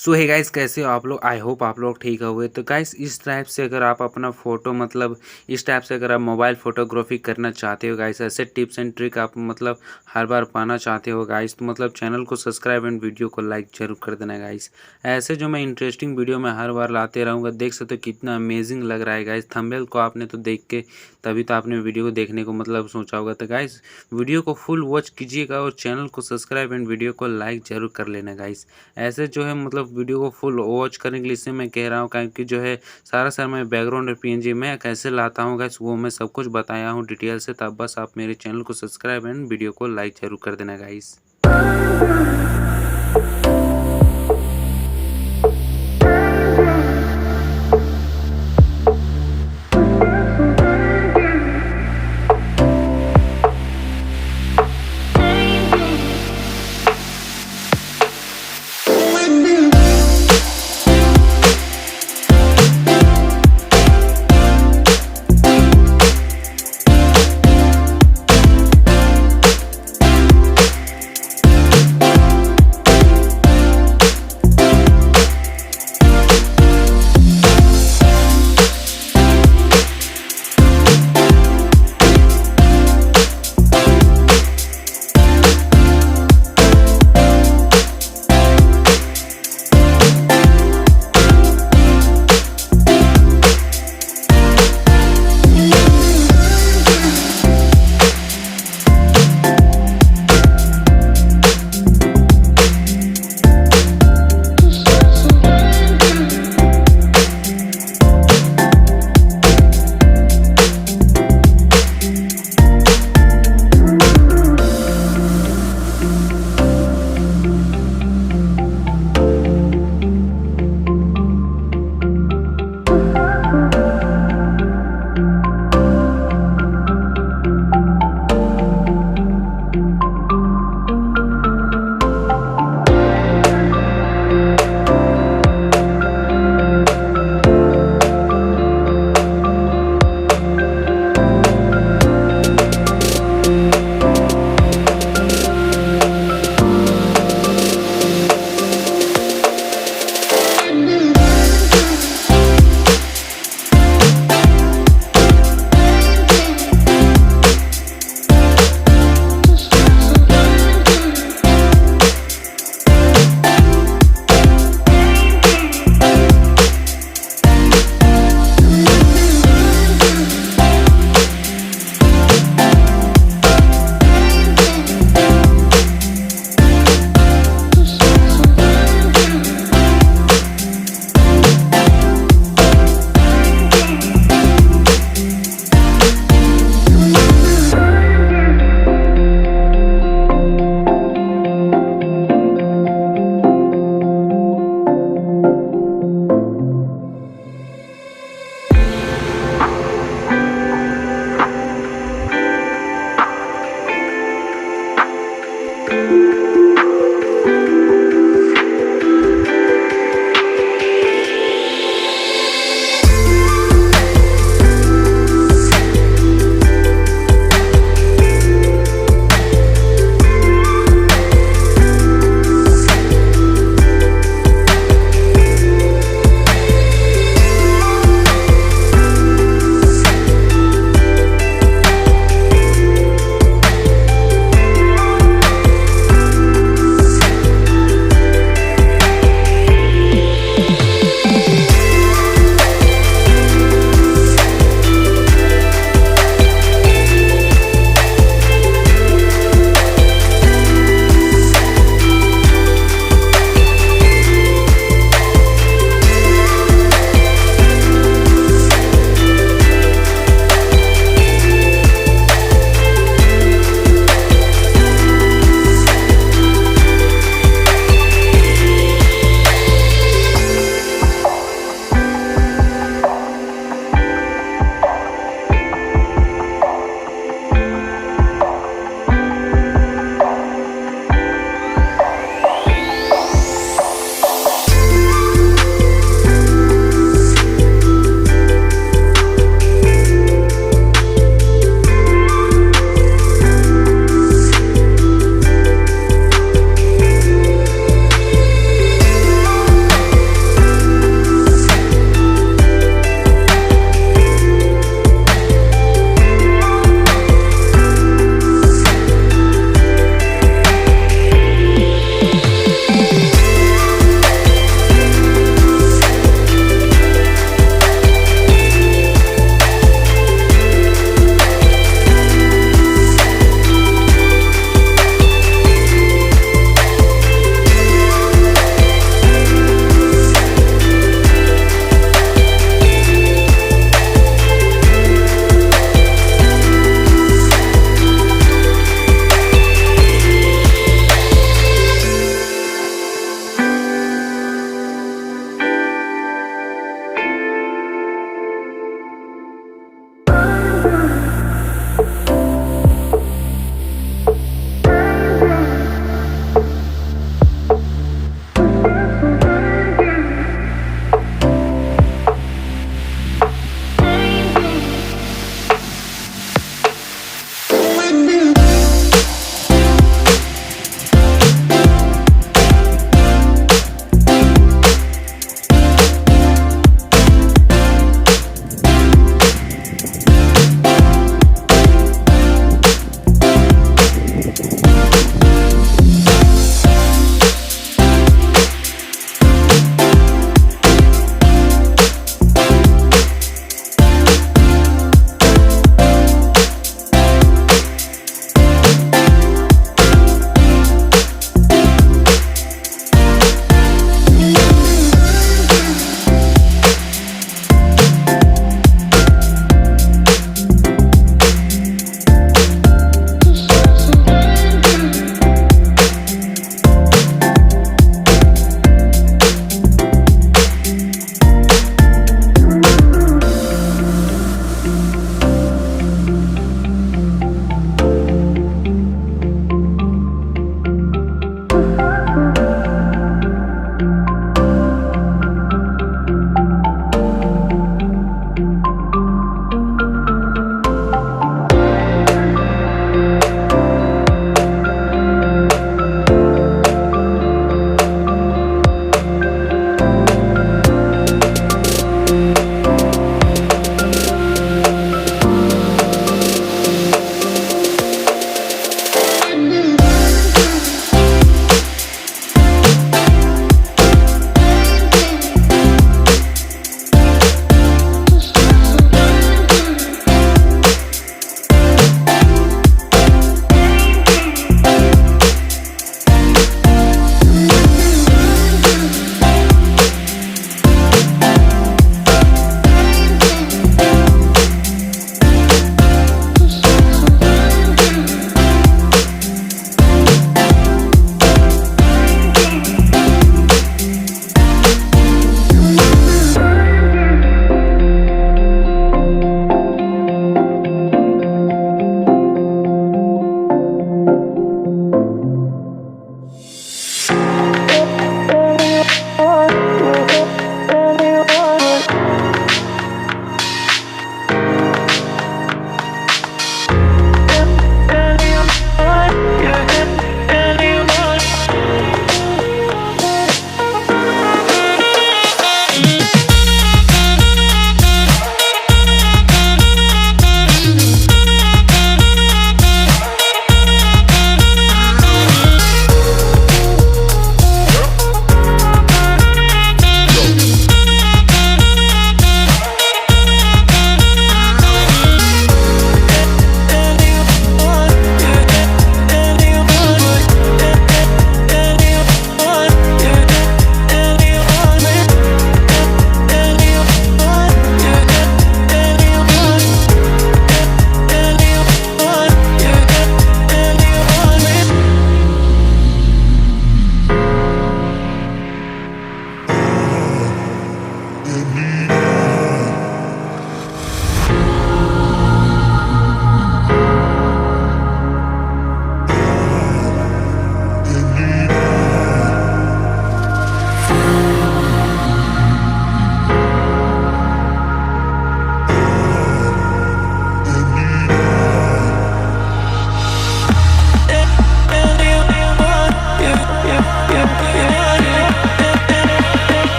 सो hey guys, कैसे हो आप लोग। आई होप आप लोग ठीक होंगे। तो गाइस, इस टाइप से अगर आप अपना फ़ोटो इस टाइप से अगर आप मोबाइल फ़ोटोग्राफी करना चाहते हो गाइस, ऐसे टिप्स एंड ट्रिक आप हर बार पाना चाहते हो गाइस, तो चैनल को सब्सक्राइब एंड वीडियो को लाइक ज़रूर कर देना गाइस। ऐसे जो मैं इंटरेस्टिंग वीडियो में हर बार लाते रहूँगा। देख सकते हो कितना अमेजिंग लग रहा है गाइस। थंबनेल को आपने तो देख के तभी तो आपने वीडियो को देखने को सोचा होगा। तो गाइस, वीडियो को फुल वॉच कीजिएगा और चैनल को सब्सक्राइब एंड वीडियो को लाइक ज़रूर कर लेना गाइस। ऐसे जो है वीडियो को फुल वॉच करने के लिए इससे मैं कह रहा हूँ, क्योंकि जो है सारा मैं बैकग्राउंड और पीएनजी मैं कैसे लाता हूँ गाइस, वो मैं सब कुछ बताया हूँ डिटेल से। तब बस आप मेरे चैनल को सब्सक्राइब एंड वीडियो को लाइक ज़रूर कर देना गाइस।